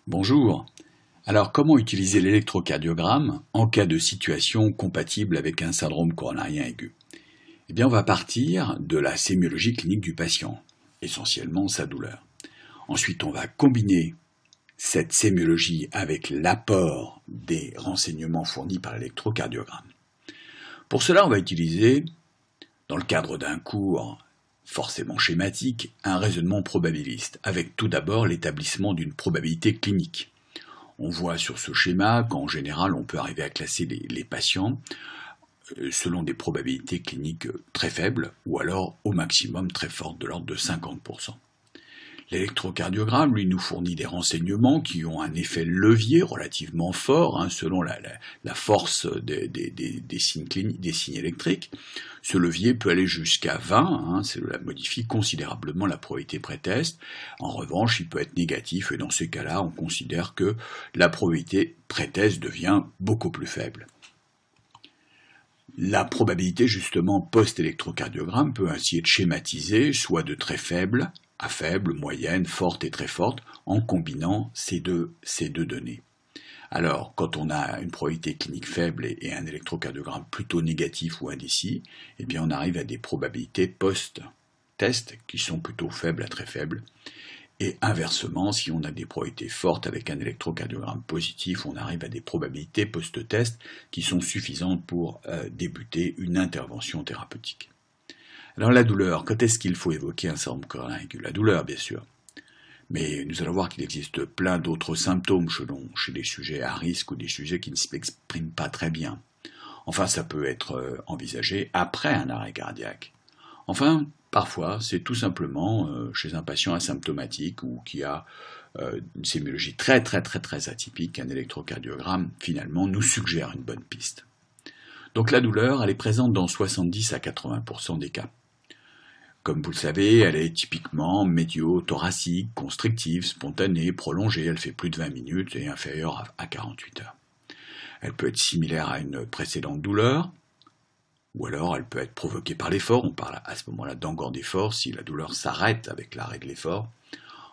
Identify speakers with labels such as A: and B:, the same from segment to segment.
A: Bonjour. Alors, comment utiliser l'électrocardiogramme en cas de situation compatible avec un syndrome coronarien aigu? Eh bien, on va partir de la sémiologie clinique du patient, essentiellement sa douleur. Ensuite, on va combiner cette sémiologie avec l'apport des renseignements fournis par l'électrocardiogramme. Pour cela, on va utiliser, dans le cadre d'un cours forcément schématique, un raisonnement probabiliste, avec tout d'abord l'établissement d'une probabilité clinique. On voit sur ce schéma qu'en général, on peut arriver à classer les patients selon des probabilités cliniques très faibles ou alors au maximum très fortes, de l'ordre de 50%. L'électrocardiogramme, lui, nous fournit des renseignements qui ont un effet levier relativement fort, selon la force des signes cliniques, des signes électriques. Ce levier peut aller jusqu'à 20, cela modifie considérablement la probabilité pré-test. En revanche, il peut être négatif et dans ces cas-là, on considère que la probabilité pré-test devient beaucoup plus faible. La probabilité justement post-électrocardiogramme peut ainsi être schématisée, soit de très faible à faible, moyenne, forte et très forte, en combinant ces deux données. Alors, quand on a une probabilité clinique faible et un électrocardiogramme plutôt négatif ou indécis, eh bien on arrive à des probabilités post-test qui sont plutôt faibles à très faibles. Et inversement, si on a des probabilités fortes avec un électrocardiogramme positif, on arrive à des probabilités post-test qui sont suffisantes pour débuter une intervention thérapeutique. Alors la douleur, quand est-ce qu'il faut évoquer un syndrome coronarien aigu? La douleur, bien sûr. Mais nous allons voir qu'il existe plein d'autres symptômes chez les sujets à risque ou des sujets qui ne s'expriment pas très bien. Enfin, ça peut être envisagé après un arrêt cardiaque. Enfin, parfois, c'est tout simplement chez un patient asymptomatique ou qui a une sémiologie très atypique qu'un électrocardiogramme, finalement, nous suggère une bonne piste. Donc la douleur, elle est présente dans 70 à 80% des cas. Comme vous le savez, elle est typiquement médio-thoracique, constrictive, spontanée, prolongée, elle fait plus de 20 minutes et inférieure à 48 heures. Elle peut être similaire à une précédente douleur, ou alors elle peut être provoquée par l'effort, on parle à ce moment-là d'engorge d'effort, si la douleur s'arrête avec l'arrêt de l'effort.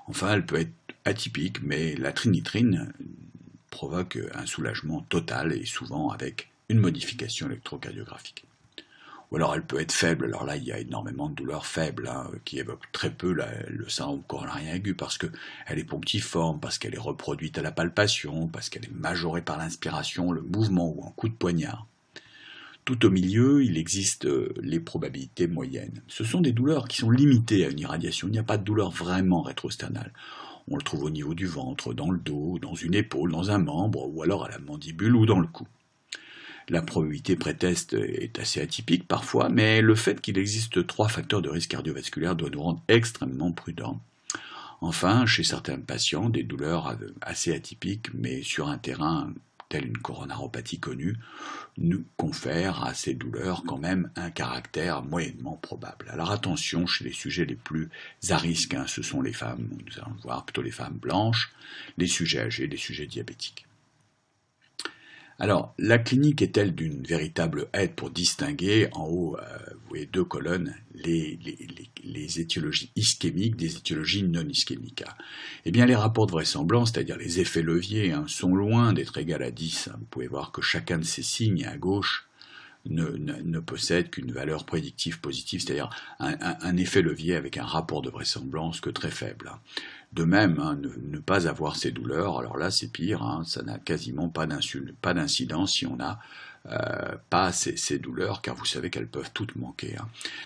A: Enfin, elle peut être atypique, mais la trinitrine provoque un soulagement total et souvent avec une modification électrocardiographique. Ou alors elle peut être faible, alors là il y a énormément de douleurs faibles qui évoquent très peu le syndrome coronarien aigu parce qu'elle est punctiforme, parce qu'elle est reproduite à la palpation, parce qu'elle est majorée par l'inspiration, le mouvement ou un coup de poignard. Tout au milieu, il existe les probabilités moyennes. Ce sont des douleurs qui sont limitées à une irradiation, il n'y a pas de douleur vraiment rétrosternale. On le trouve au niveau du ventre, dans le dos, dans une épaule, dans un membre, ou alors à la mandibule ou dans le cou. La probabilité pré-test est assez atypique parfois, mais le fait qu'il existe 3 facteurs de risque cardiovasculaire doit nous rendre extrêmement prudents. Enfin, chez certains patients, des douleurs assez atypiques, mais sur un terrain tel une coronaropathie connue, nous confèrent à ces douleurs quand même un caractère moyennement probable. Alors attention, chez les sujets les plus à risque, ce sont les femmes, nous allons voir plutôt les femmes blanches, les sujets âgés, les sujets diabétiques. Alors, la clinique est-elle d'une véritable aide pour distinguer, en haut, vous voyez 2 colonnes, les étiologies ischémiques des étiologies non ischémiques? Eh bien, les rapports de vraisemblance, c'est-à-dire les effets leviers, sont loin d'être égaux à 10. Vous pouvez voir que chacun de ces signes à gauche ne possède qu'une valeur prédictive positive, c'est-à-dire un effet levier avec un rapport de vraisemblance que très faible. De même, ne pas avoir ces douleurs, alors là c'est pire, ça n'a quasiment pas d'incidence si on n'a pas ces douleurs, car vous savez qu'elles peuvent toutes manquer.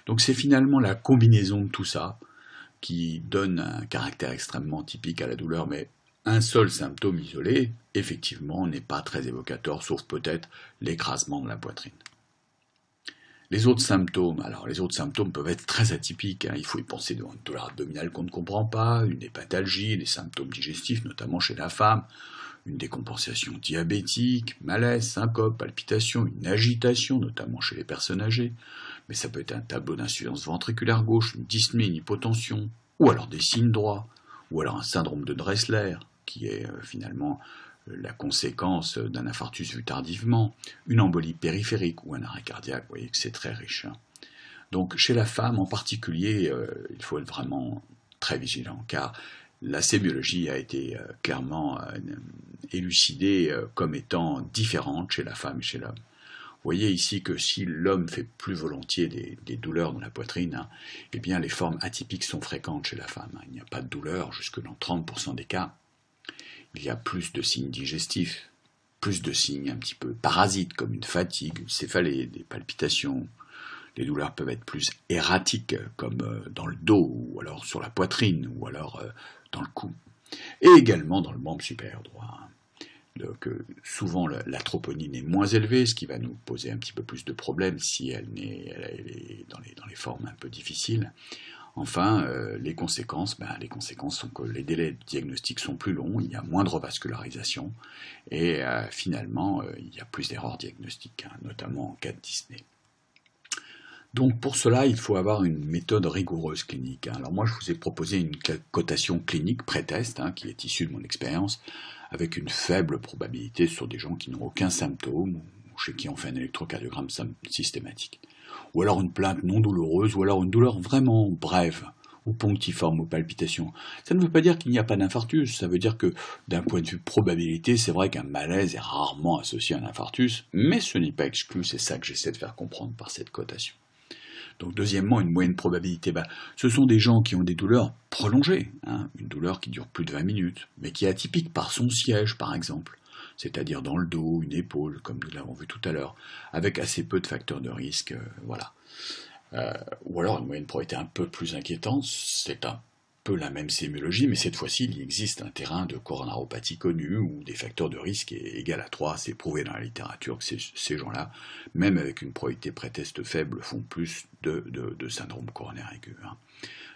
A: Donc c'est finalement la combinaison de tout ça qui donne un caractère extrêmement typique à la douleur, mais un seul symptôme isolé, effectivement, n'est pas très évocateur, sauf peut-être l'écrasement de la poitrine. Les autres symptômes peuvent être très atypiques. Il faut y penser devant une douleur abdominale qu'on ne comprend pas, une hépatalgie, des symptômes digestifs, notamment chez la femme, une décompensation diabétique, malaise, syncope, palpitation, une agitation, notamment chez les personnes âgées. Mais ça peut être un tableau d'insuffisance ventriculaire gauche, une dyspnée, une hypotension, ou alors des signes droits, ou alors un syndrome de Dressler, qui est finalement la conséquence d'un infarctus vu tardivement, une embolie périphérique ou un arrêt cardiaque, vous voyez que c'est très riche. Donc chez la femme en particulier, il faut être vraiment très vigilant, car la sémiologie a été clairement élucidée comme étant différente chez la femme et chez l'homme. Vous voyez ici que si l'homme fait plus volontiers des douleurs dans la poitrine, hein, eh bien les formes atypiques sont fréquentes chez la femme. Il n'y a pas de douleur jusque dans 30% des cas. Il y a plus de signes digestifs, plus de signes un petit peu parasites comme une fatigue, une céphalée, des palpitations. Les douleurs peuvent être plus erratiques comme dans le dos ou alors sur la poitrine ou alors dans le cou. Et également dans le membre supérieur droit. Donc, souvent la troponine est moins élevée, ce qui va nous poser un petit peu plus de problèmes si elle est dans les formes un peu difficiles. Enfin, les conséquences sont que les délais de diagnostic sont plus longs, il y a moins de revascularisation et finalement il y a plus d'erreurs diagnostiques, hein, notamment en cas de dyspnée. Donc pour cela, il faut avoir une méthode rigoureuse clinique. Alors moi, je vous ai proposé une cotation clinique pré-test, hein, qui est issue de mon expérience, avec une faible probabilité sur des gens qui n'ont aucun symptôme, ou chez qui on fait un électrocardiogramme systématique. Ou alors une plainte non douloureuse, ou alors une douleur vraiment brève, ou punctiforme, ou palpitation. Ça ne veut pas dire qu'il n'y a pas d'infarctus, ça veut dire que d'un point de vue probabilité, c'est vrai qu'un malaise est rarement associé à un infarctus, mais ce n'est pas exclu, c'est ça que j'essaie de faire comprendre par cette cotation. Donc deuxièmement, une moyenne probabilité, ce sont des gens qui ont des douleurs prolongées, hein, une douleur qui dure plus de 20 minutes, mais qui est atypique par son siège par exemple, c'est-à-dire dans le dos, une épaule, comme nous l'avons vu tout à l'heure, avec assez peu de facteurs de risque, voilà. Ou alors une moyenne probabilité un peu plus inquiétante, c'est un peu la même sémiologie, mais cette fois-ci il existe un terrain de coronaropathie connu où des facteurs de risque est égal à 3, c'est prouvé dans la littérature que ces gens-là, même avec une probabilité pré-test faible, font plus de syndrome coronaire aigu. Hein.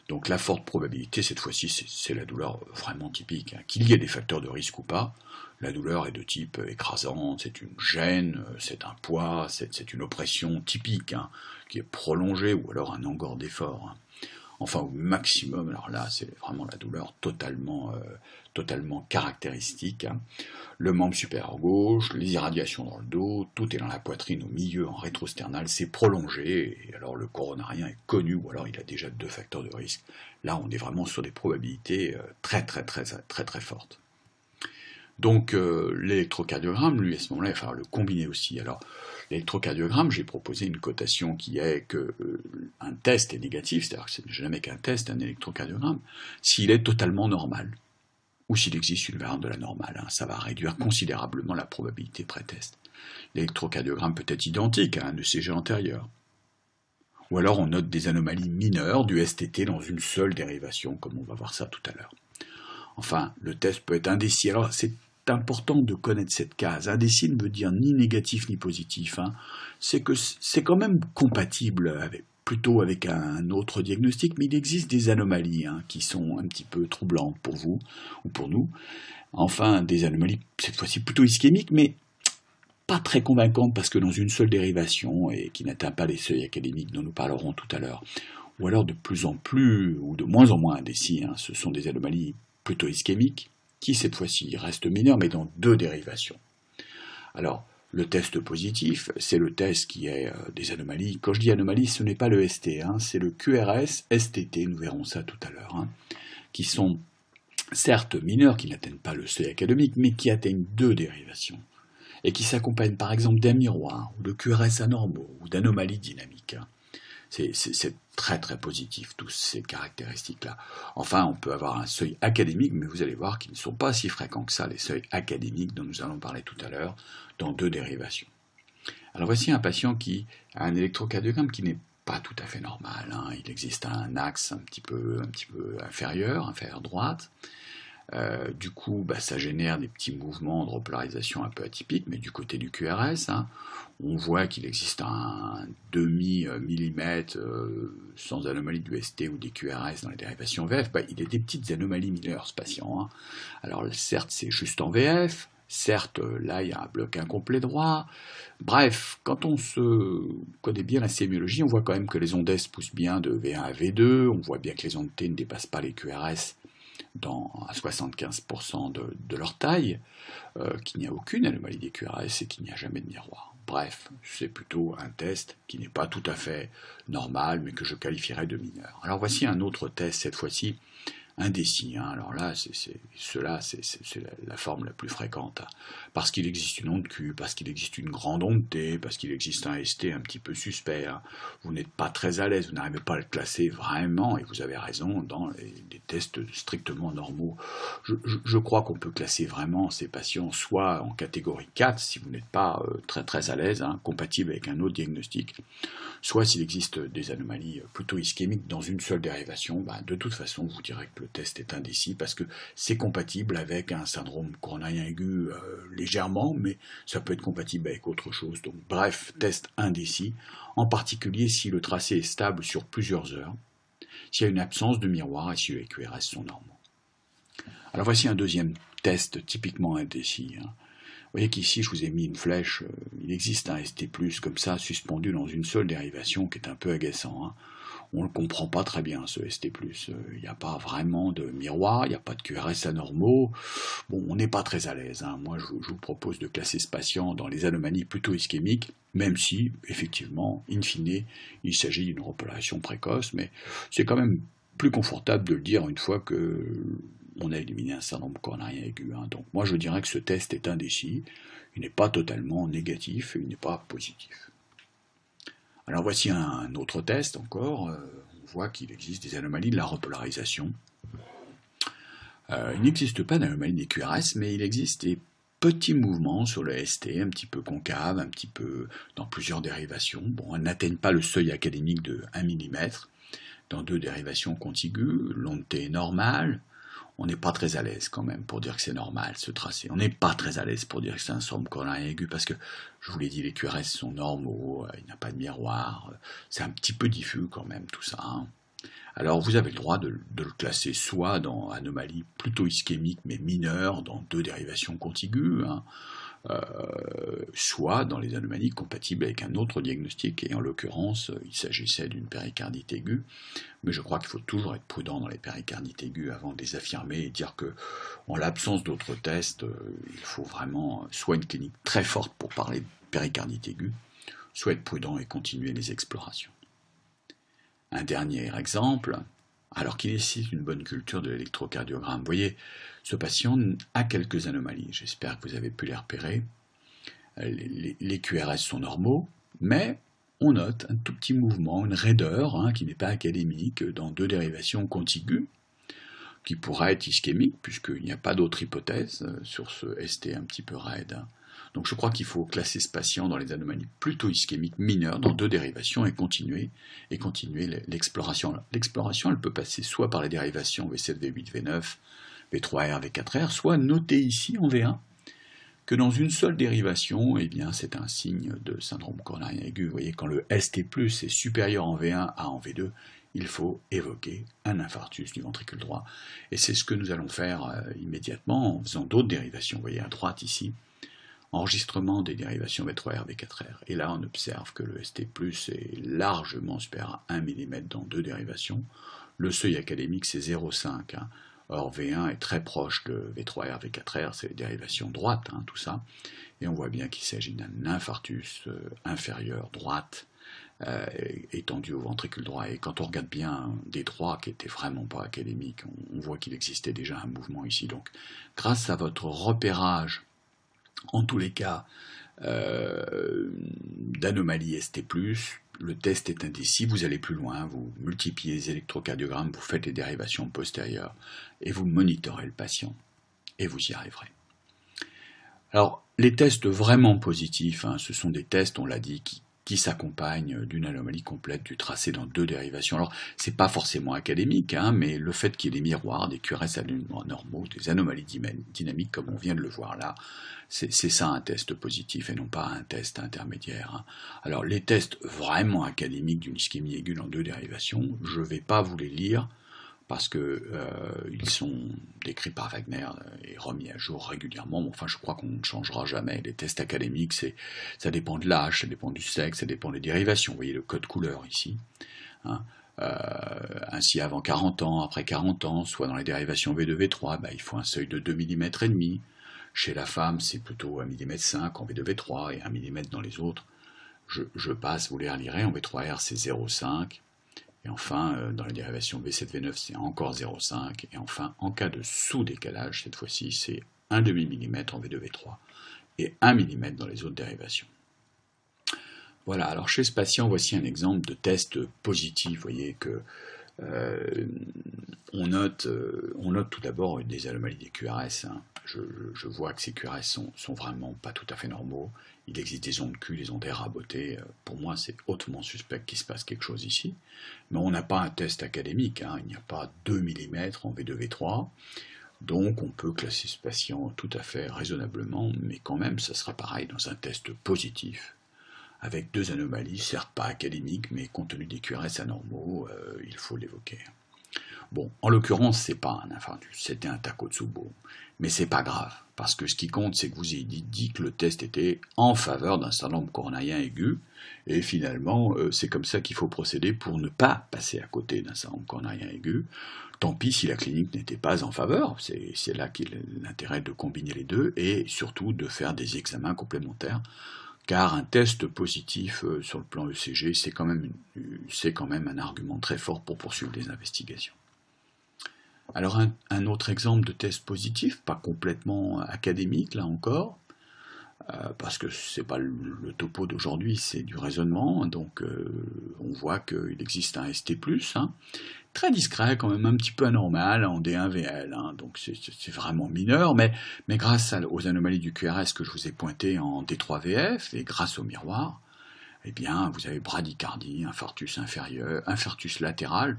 A: Donc la forte probabilité, cette fois-ci, c'est la douleur vraiment typique. Hein. Qu'il y ait des facteurs de risque ou pas, la douleur est de type écrasante, c'est une gêne, c'est un poids, c'est une oppression typique, hein, qui est prolongée, ou alors un engord d'effort. Hein. Enfin, au maximum, alors là, c'est vraiment la douleur totalement caractéristique. Hein. Le membre supérieur gauche, les irradiations dans le dos, tout est dans la poitrine au milieu, en rétrosternal, c'est prolongé, et alors le coronarien est connu, ou alors il a déjà 2 facteurs de risque. Là, on est vraiment sur des probabilités très fortes. Donc l'électrocardiogramme, lui, à ce moment-là, il va falloir le combiner aussi. Alors, l'électrocardiogramme, j'ai proposé une cotation qui est que un test est négatif, c'est-à-dire que c'est jamais qu'un test, un électrocardiogramme, s'il est totalement normal, ou s'il existe une variante de la normale. Hein, ça va réduire considérablement la probabilité pré-test. L'électrocardiogramme peut être identique à un ECG antérieur. Ou alors on note des anomalies mineures du STT dans une seule dérivation, comme on va voir ça tout à l'heure. Enfin, le test peut être indécis. Alors, c'est important de connaître cette case. Indécis ne veut dire ni négatif ni positif. Hein. C'est que c'est quand même compatible plutôt avec un autre diagnostic, mais il existe des anomalies, hein, qui sont un petit peu troublantes pour vous ou pour nous. Enfin, des anomalies, cette fois-ci plutôt ischémiques, mais pas très convaincantes parce que dans une seule dérivation et qui n'atteint pas les seuils académiques dont nous parlerons tout à l'heure, ou alors de plus en plus ou de moins en moins indécis, hein, ce sont des anomalies plutôt ischémiques, qui cette fois-ci restent mineures, mais dans 2 dérivations. Alors, le test positif, c'est le test qui est des anomalies. Quand je dis anomalie, ce n'est pas le ST, hein, c'est le QRS-STT, nous verrons ça tout à l'heure, hein, qui sont certes mineurs, qui n'atteignent pas le seuil académique, mais qui atteignent 2 dérivations, et qui s'accompagnent par exemple d'un miroir, ou de QRS anormaux, ou d'anomalies dynamiques. Hein. C'est très positif, toutes ces caractéristiques-là. Enfin, on peut avoir un seuil académique, mais vous allez voir qu'ils ne sont pas si fréquents que ça, les seuils académiques dont nous allons parler tout à l'heure, dans 2 dérivations. Alors voici un patient qui a un électrocardiogramme qui n'est pas tout à fait normal. Hein. Il existe un axe un petit peu inférieur droite. Du coup, ça génère des petits mouvements de repolarisation un peu atypiques, mais du côté du QRS, hein, on voit qu'il existe un demi-millimètre sans anomalie du ST ou des QRS dans les dérivations VF. Il y a des petites anomalies mineures, ce patient. Hein. Alors, certes, c'est juste en VF. Certes, là, il y a un bloc incomplet droit. Bref, quand on se connaît bien la sémiologie, on voit quand même que les ondes S poussent bien de V1 à V2. On voit bien que les ondes T ne dépassent pas les QRS à 75% de leur taille, qu'il n'y a aucune anomalie des QRS et qu'il n'y a jamais de miroir. Bref, c'est plutôt un test qui n'est pas tout à fait normal, mais que je qualifierais de mineur. Alors voici un autre test, cette fois-ci indécis. Alors là, c'est la forme la plus fréquente. Parce qu'il existe une onde Q, parce qu'il existe une grande onde T, parce qu'il existe un ST un petit peu suspect. Vous n'êtes pas très à l'aise, vous n'arrivez pas à le classer vraiment, et vous avez raison, dans les tests strictement normaux. Je crois qu'on peut classer vraiment ces patients soit en catégorie 4, si vous n'êtes pas très très à l'aise, compatible avec un autre diagnostic, soit s'il existe des anomalies plutôt ischémiques dans une seule dérivation, de toute façon, vous direz que le test est indécis parce que c'est compatible avec un syndrome coronarien aigu légèrement, mais ça peut être compatible avec autre chose. Donc, bref, test indécis, en particulier si le tracé est stable sur plusieurs heures, s'il y a une absence de miroir et si les QRS sont normaux. Alors voici un deuxième test typiquement indécis. Vous voyez qu'ici, je vous ai mis une flèche, il existe un ST+, comme ça, suspendu dans une seule dérivation, qui est un peu agaçant. On ne le comprend pas très bien, ce ST+. Il n'y a pas vraiment de miroir, il n'y a pas de QRS anormaux. Bon, on n'est pas très à l'aise. Moi, je vous propose de classer ce patient dans les anomalies plutôt ischémiques, même si, effectivement, in fine, il s'agit d'une repolarisation précoce, mais c'est quand même plus confortable de le dire une fois que on a éliminé un syndrome coronarien aigu. Donc moi je dirais que ce test est indécis, il n'est pas totalement négatif, et il n'est pas positif. Alors voici un autre test encore, on voit qu'il existe des anomalies de la repolarisation. Il n'existe pas d'anomalie des QRS, mais il existe des petits mouvements sur le ST, un petit peu concave, un petit peu dans plusieurs dérivations. Bon, elles n'atteignent pas le seuil académique de 1 mm, dans 2 dérivations contiguës, l'onde T est normale. On n'est pas très à l'aise quand même pour dire que c'est normal ce tracé. On n'est pas très à l'aise pour dire que c'est un syndrome coronarien aigu parce que, je vous l'ai dit, les QRS sont normaux, il n'y a pas de miroir, c'est un petit peu diffus quand même tout ça. Alors vous avez le droit de le classer soit dans anomalie plutôt ischémique mais mineure dans 2 dérivations contiguës, soit dans les anomalies compatibles avec un autre diagnostic, et en l'occurrence, il s'agissait d'une péricardite aiguë, mais je crois qu'il faut toujours être prudent dans les péricardites aiguës avant de les affirmer et dire que, en l'absence d'autres tests, il faut vraiment soit une clinique très forte pour parler de péricardite aiguë, soit être prudent et continuer les explorations. Un dernier exemple, alors qu'il nécessite une bonne culture de l'électrocardiogramme. Vous voyez, ce patient a quelques anomalies, j'espère que vous avez pu les repérer. Les QRS sont normaux, mais on note un tout petit mouvement, une raideur, qui n'est pas académique, dans 2 dérivations contiguës, qui pourrait être ischémique, puisqu'il n'y a pas d'autre hypothèse sur ce ST un petit peu raide. Donc je crois qu'il faut classer ce patient dans les anomalies plutôt ischémiques mineures, dans 2 dérivations, et continuer l'exploration. L'exploration, elle peut passer soit par les dérivations V7, V8, V9, V3R, V4R, soit noter ici en V1 que dans une seule dérivation, c'est un signe de syndrome coronarien aigu. Vous voyez, quand le ST+ est supérieur en V1 à en V2, il faut évoquer un infarctus du ventricule droit. Et c'est ce que nous allons faire immédiatement en faisant d'autres dérivations. Vous voyez à droite ici, enregistrement des dérivations V3R, V4R. Et là, on observe que le ST+ est largement supérieur à 1 mm dans 2 dérivations. Le seuil académique, c'est 0,5. Or, V1 est très proche de V3R, V4R, c'est les dérivations droites, tout ça. Et on voit bien qu'il s'agit d'un infarctus inférieur droite, étendu au ventricule droit. Et quand on regarde bien des droits qui n'étaient vraiment pas académiques, on voit qu'il existait déjà un mouvement ici. Donc, grâce à votre repérage, en tous les cas, d'anomalie ST+, le test est indécis, vous allez plus loin, vous multipliez les électrocardiogrammes, vous faites les dérivations postérieures, et vous monitorez le patient, et vous y arriverez. Alors, les tests vraiment positifs, ce sont des tests, on l'a dit, qui s'accompagnent d'une anomalie complète du tracé dans 2 dérivations. Alors, c'est pas forcément académique, mais le fait qu'il y ait des miroirs, des QRS anormaux, des anomalies dynamiques, comme on vient de le voir là, c'est ça un test positif et non pas un test intermédiaire. Alors, les tests vraiment académiques d'une ischémie aiguë dans 2 dérivations, je ne vais pas vous les lire, parce qu'ils sont décrits par Wagner et remis à jour régulièrement. Enfin, je crois qu'on ne changera jamais. Les tests académiques, ça dépend de l'âge, ça dépend du sexe, ça dépend des dérivations. Vous voyez le code couleur ici. Ainsi, avant 40 ans, après 40 ans, soit dans les dérivations V2, V3, il faut un seuil de 2 mm et demi. Chez la femme, c'est plutôt 1 mm 5 en V2, V3 et 1 mm dans les autres. Je passe, vous les relirez. En V3R, c'est 0,5. Et enfin, dans la dérivation V7-V9, c'est encore 0,5. Et enfin, en cas de sous-décalage, cette fois-ci, c'est 1,5 mm en V2-V3 et 1 mm dans les autres dérivations. Voilà, alors chez ce patient, voici un exemple de test positif. Vous voyez que on note tout d'abord des anomalies des QRS. Hein. Je vois que ces QRS sont vraiment pas tout à fait normaux. Il existe des ondes Q, des ondes R rabotées. Pour moi, c'est hautement suspect qu'il se passe quelque chose ici. Mais on n'a pas un test académique. Hein. Il n'y a pas 2 mm en V2-V3. Donc on peut classer ce patient tout à fait raisonnablement, mais quand même, ça sera pareil dans un test positif, avec 2 anomalies, certes pas académiques, mais compte tenu des QRS anormaux, il faut l'évoquer. Bon, en l'occurrence, c'est pas un infarctus, c'était un Takotsubo, mais c'est pas grave, parce que ce qui compte, c'est que vous ayez dit que le test était en faveur d'un syndrome coronarien aigu, et finalement, c'est comme ça qu'il faut procéder pour ne pas passer à côté d'un syndrome coronarien aigu. Tant pis si la clinique n'était pas en faveur, c'est là qu'est l'intérêt de combiner les deux, et surtout de faire des examens complémentaires, car un test positif sur le plan ECG, c'est quand même un argument très fort pour poursuivre les investigations. Alors un autre exemple de test positif, pas complètement académique là encore, parce que c'est pas le topo d'aujourd'hui, c'est du raisonnement, donc on voit qu'il existe un ST+, hein, très discret, quand même un petit peu anormal en D1VL, hein, donc c'est vraiment mineur, mais grâce aux anomalies du QRS que je vous ai pointées en D3VF, et grâce au miroir, eh bien vous avez bradycardie, infarctus latéral,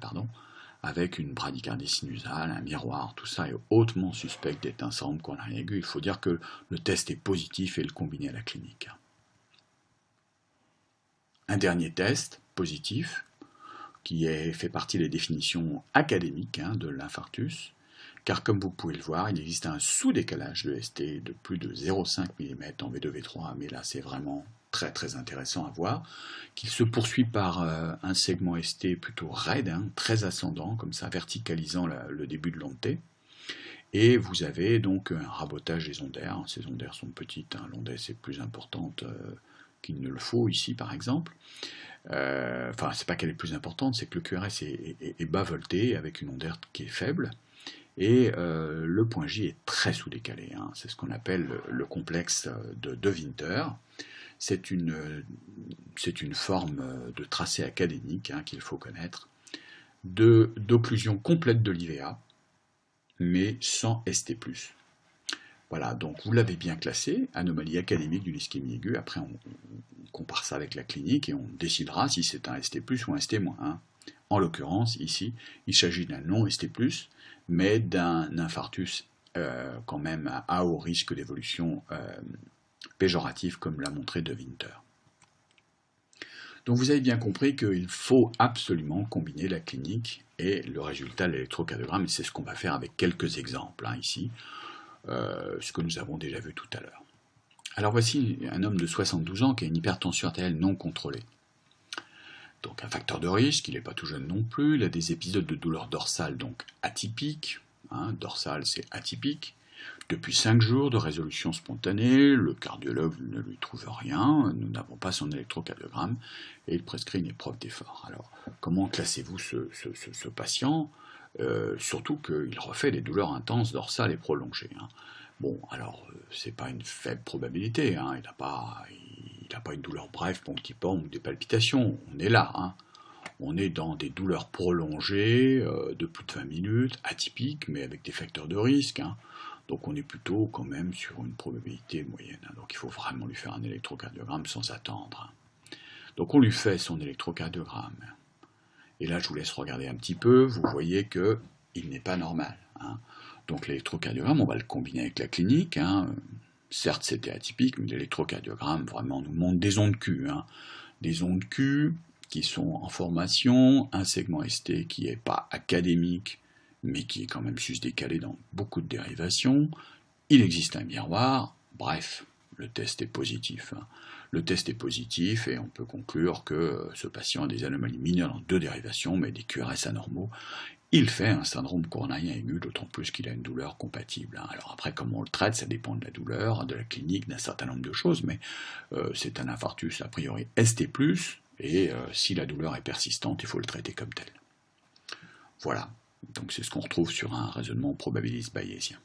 A: avec une bradycardie sinusale, un miroir, tout ça est hautement suspect d'être un syndrome coronarien aigu. Il faut dire que le test est positif et le combiner à la clinique. Un dernier test positif, qui fait partie des définitions académiques de l'infarctus, car comme vous pouvez le voir, il existe un sous-décalage de ST de plus de 0,5 mm en V2-V3, mais là c'est vraiment très très intéressant à voir, qu'il se poursuit par un segment ST plutôt raide, très ascendant, comme ça, verticalisant le début de l'onde T. Et vous avez donc un rabotage des ondaires. Ces ondaires sont petites, l'onde S est plus importante qu'il ne le faut ici par exemple. Enfin, c'est pas qu'elle est plus importante, c'est que le QRS est bas volté avec une ondaire qui est faible. Et le point J est très sous-décalé. C'est ce qu'on appelle le complexe de Winter. C'est une forme de tracé académique qu'il faut connaître, d'occlusion complète de l'IVA, mais sans ST+. Voilà, donc vous l'avez bien classé, anomalie académique d'une ischémie aiguë. Après, on compare ça avec la clinique et on décidera si c'est un ST+, ou un ST-. En l'occurrence, ici, il s'agit d'un non-ST+, mais d'un infarctus quand même à haut risque d'évolution péjorative, comme l'a montré De Winter. Donc vous avez bien compris qu'il faut absolument combiner la clinique et le résultat de l'électrocardiogramme, et c'est ce qu'on va faire avec quelques exemples ici, ce que nous avons déjà vu tout à l'heure. Alors voici un homme de 72 ans qui a une hypertension artérielle non contrôlée. Donc un facteur de risque, il n'est pas tout jeune non plus, il a des épisodes de douleur dorsale donc atypiques, dorsale c'est atypique, depuis 5 jours de résolution spontanée, le cardiologue ne lui trouve rien, nous n'avons pas son électrocardiogramme, et il prescrit une épreuve d'effort. Alors, comment classez-vous ce patient surtout qu'il refait des douleurs intenses dorsales et prolongées. Bon, alors, c'est pas une faible probabilité, il n'a pas une douleur brève, ponctiforme ou des palpitations, on est là, On est dans des douleurs prolongées de plus de 20 minutes, atypiques, mais avec des facteurs de risque, Donc on est plutôt quand même sur une probabilité moyenne. Donc il faut vraiment lui faire un électrocardiogramme sans attendre. Donc on lui fait son électrocardiogramme. Et là je vous laisse regarder un petit peu, vous voyez qu'il n'est pas normal. Donc l'électrocardiogramme, on va le combiner avec la clinique. Certes c'était atypique, mais l'électrocardiogramme vraiment nous montre des ondes Q. Des ondes Q qui sont en formation, un segment ST qui n'est pas académique, mais qui est quand même sus-décalé dans beaucoup de dérivations. Il existe un miroir, bref, le test est positif. Le test est positif et on peut conclure que ce patient a des anomalies mineures dans 2 dérivations, mais des QRS anormaux. Il fait un syndrome coronarien aigu, d'autant plus qu'il a une douleur compatible. Alors après, comment on le traite, ça dépend de la douleur, de la clinique, d'un certain nombre de choses, mais c'est un infarctus a priori ST+, Et si la douleur est persistante, il faut le traiter comme tel. Voilà, donc c'est ce qu'on retrouve sur un raisonnement probabiliste bayésien.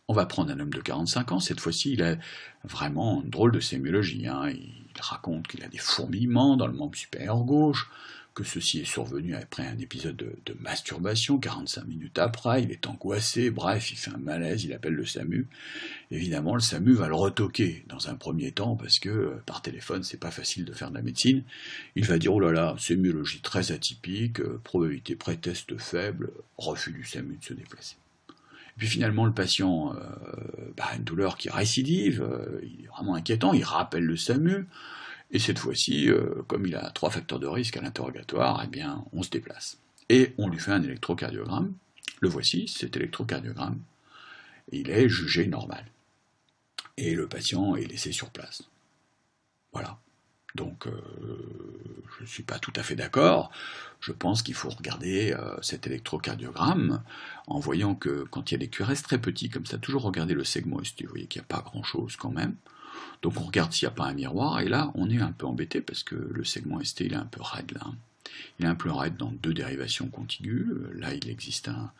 A: On va prendre un homme de 45 ans, cette fois-ci il a vraiment une drôle de sémiologie. Il raconte qu'il a des fourmillements dans le membre supérieur gauche, que ceci est survenu après un épisode de masturbation, 45 minutes après, il est angoissé, bref, il fait un malaise, il appelle le SAMU. Évidemment, le SAMU va le retoquer dans un premier temps, parce que par téléphone, c'est pas facile de faire de la médecine. Il va dire, oh là là, sémiologie très atypique, probabilité pré-test faible, refus du SAMU de se déplacer. Et puis finalement, le patient a une douleur qui récidive, il est vraiment inquiétant, il rappelle le SAMU, et cette fois-ci, comme il a 3 facteurs de risque à l'interrogatoire, eh bien, on se déplace. Et on lui fait un électrocardiogramme. Le voici, cet électrocardiogramme. Il est jugé normal. Et le patient est laissé sur place. Voilà. Donc, je ne suis pas tout à fait d'accord. Je pense qu'il faut regarder cet électrocardiogramme en voyant que quand il y a des QRS très petits, comme ça, toujours regarder le segment ST. Vous voyez qu'il n'y a pas grand-chose quand même. Donc on regarde s'il n'y a pas un miroir, et là on est un peu embêté parce que le segment ST il est un peu raide là. Il est un peu raide dans 2 dérivations contiguës. Là il existe un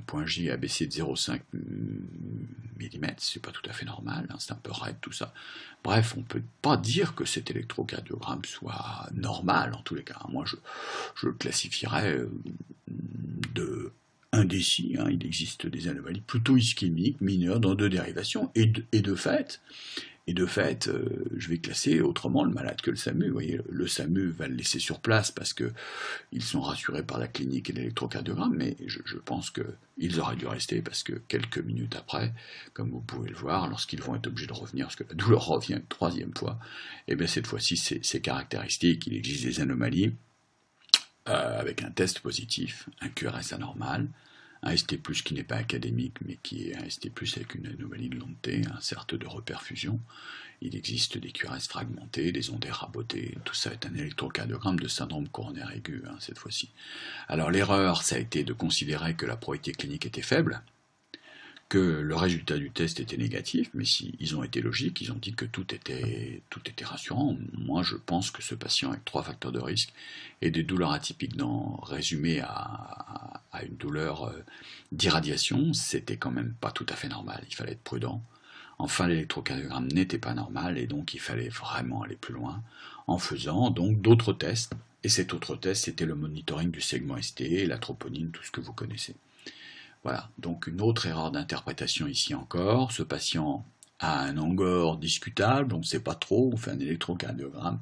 A: point J abaissé de 0,5 mm, c'est pas tout à fait normal, c'est un peu raide tout ça. Bref, on ne peut pas dire que cet électrocardiogramme soit normal en tous les cas. Moi je le classifierais de indécis, il existe des anomalies plutôt ischémiques, mineures, dans 2 dérivations, et de fait, je vais classer autrement le malade que le SAMU. Vous voyez, le SAMU va le laisser sur place parce qu'ils sont rassurés par la clinique et l'électrocardiogramme, mais je pense qu'ils auraient dû rester parce que quelques minutes après, comme vous pouvez le voir, lorsqu'ils vont être obligés de revenir, parce que la douleur revient une 3e fois, et bien cette fois-ci c'est caractéristique, il existe des anomalies, avec un test positif, un QRS anormal, un ST+, qui n'est pas académique, mais qui est un ST+, avec une anomalie de longue T, un certes de reperfusion. Il existe des QRS fragmentés, des ondes rabotées, tout ça est un électrocardiogramme de syndrome coronaire aigu, cette fois-ci. Alors l'erreur, ça a été de considérer que la probabilité clinique était faible, que le résultat du test était négatif, mais ils ont été logiques, ils ont dit que tout était rassurant. Moi, je pense que ce patient avec 3 facteurs de risque et des douleurs atypiques résumées à une douleur d'irradiation, c'était quand même pas tout à fait normal, il fallait être prudent. Enfin, l'électrocardiogramme n'était pas normal, et donc il fallait vraiment aller plus loin, en faisant donc d'autres tests, et cet autre test, c'était le monitoring du segment ST, la troponine, tout ce que vous connaissez. Voilà, donc une autre erreur d'interprétation ici encore, ce patient a un angor discutable, on ne sait pas trop, on fait un électrocardiogramme,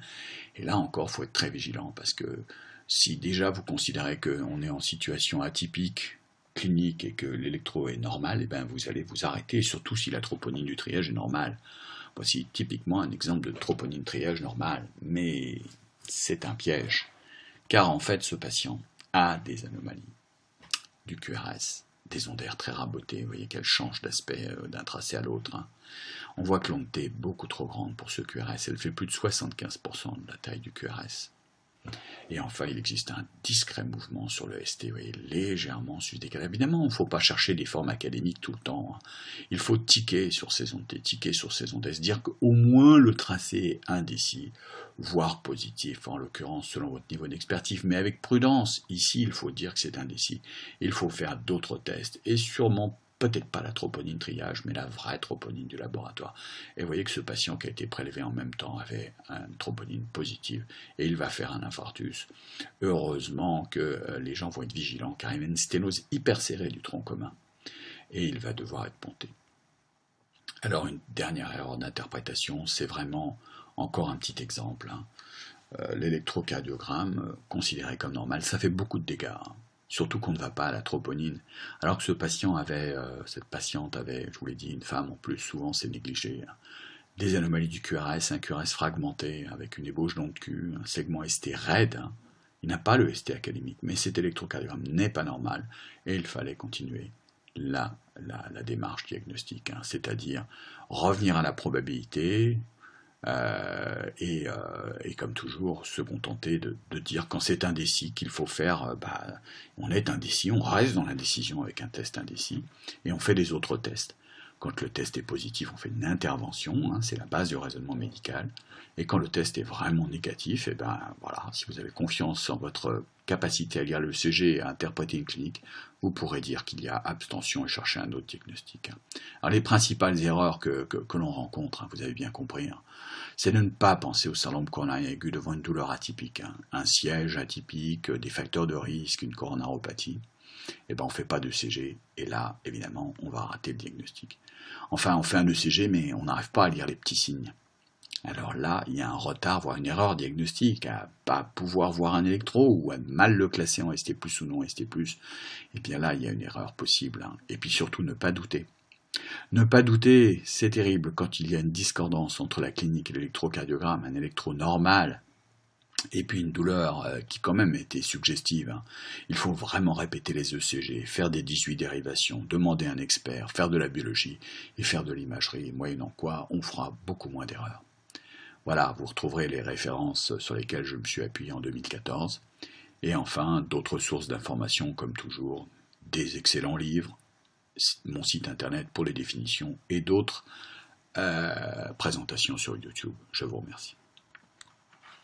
A: et là encore, il faut être très vigilant, parce que si déjà vous considérez qu'on est en situation atypique, clinique, et que l'électro est normal, et bien vous allez vous arrêter, surtout si la troponine du triage est normale. Voici typiquement un exemple de troponine triage normal, mais c'est un piège, car en fait ce patient a des anomalies du QRS, des ondaires très rabotées, vous voyez qu'elles changent d'aspect d'un tracé à l'autre. On voit que l'onde T est beaucoup trop grande pour ce QRS, elle fait plus de 75% de la taille du QRS. Et enfin, il existe un discret mouvement sur le ST, vous voyez, légèrement sus-décalé. Évidemment, il ne faut pas chercher des formes académiques tout le temps. Il faut tiquer sur ces ondes T, tiquer sur ces ondes S, dire qu'au moins le tracé est indécis, voire positif, en l'occurrence selon votre niveau d'expertise, mais avec prudence. Ici, il faut dire que c'est indécis. Il faut faire d'autres tests, et sûrement peut-être pas la troponine triage, mais la vraie troponine du laboratoire. Et vous voyez que ce patient qui a été prélevé en même temps avait une troponine positive, et il va faire un infarctus. Heureusement que les gens vont être vigilants, car il y a une sténose hyper serrée du tronc commun, et il va devoir être ponté. Alors une dernière erreur d'interprétation, c'est vraiment encore un petit exemple. L'électrocardiogramme, considéré comme normal, ça fait beaucoup de dégâts. Surtout qu'on ne va pas à la troponine, alors que cette patiente avait, je vous l'ai dit, une femme en plus, souvent c'est négligé, des anomalies du QRS, un QRS fragmenté, avec une ébauche d'onde Q, un segment ST raide, il n'a pas le ST académique, mais cet électrocardiogramme n'est pas normal, et il fallait continuer la démarche diagnostique, c'est-à-dire revenir à la probabilité, et comme toujours, se contenter de dire quand c'est indécis qu'il faut faire, on est indécis, on reste dans l'indécision avec un test indécis, et on fait des autres tests. Quand le test est positif, on fait une intervention, hein, c'est la base du raisonnement médical. Et quand le test est vraiment négatif, et ben voilà, si vous avez confiance en votre capacité à lire le ECG et à interpréter une clinique, vous pourrez dire qu'il y a abstention et chercher un autre diagnostic. Alors les principales erreurs que l'on rencontre, hein, vous avez bien compris, hein, c'est de ne pas penser au syndrome coronarien aigu devant une douleur atypique, hein, un siège atypique, des facteurs de risque, une coronaropathie. Eh ben on ne fait pas d'ECG, et là, évidemment, on va rater le diagnostic. Enfin, on fait un ECG, mais on n'arrive pas à lire les petits signes. Alors là, il y a un retard, voire une erreur diagnostique, à pas pouvoir voir un électro, ou à mal le classer en ST+, ou non ST+. Et bien là, il y a une erreur possible. Hein. Et puis surtout, ne pas douter. Ne pas douter, c'est terrible quand il y a une discordance entre la clinique et l'électrocardiogramme, un électro normal, et puis une douleur qui quand même était suggestive. Hein. Il faut vraiment répéter les ECG, faire des 18 dérivations, demander à un expert, faire de la biologie et faire de l'imagerie, moyennant quoi on fera beaucoup moins d'erreurs. Voilà, vous retrouverez les références sur lesquelles je me suis appuyé en 2014. Et enfin, d'autres sources d'informations comme toujours, des excellents livres, mon site internet pour les définitions et d'autres présentations sur YouTube. Je vous remercie.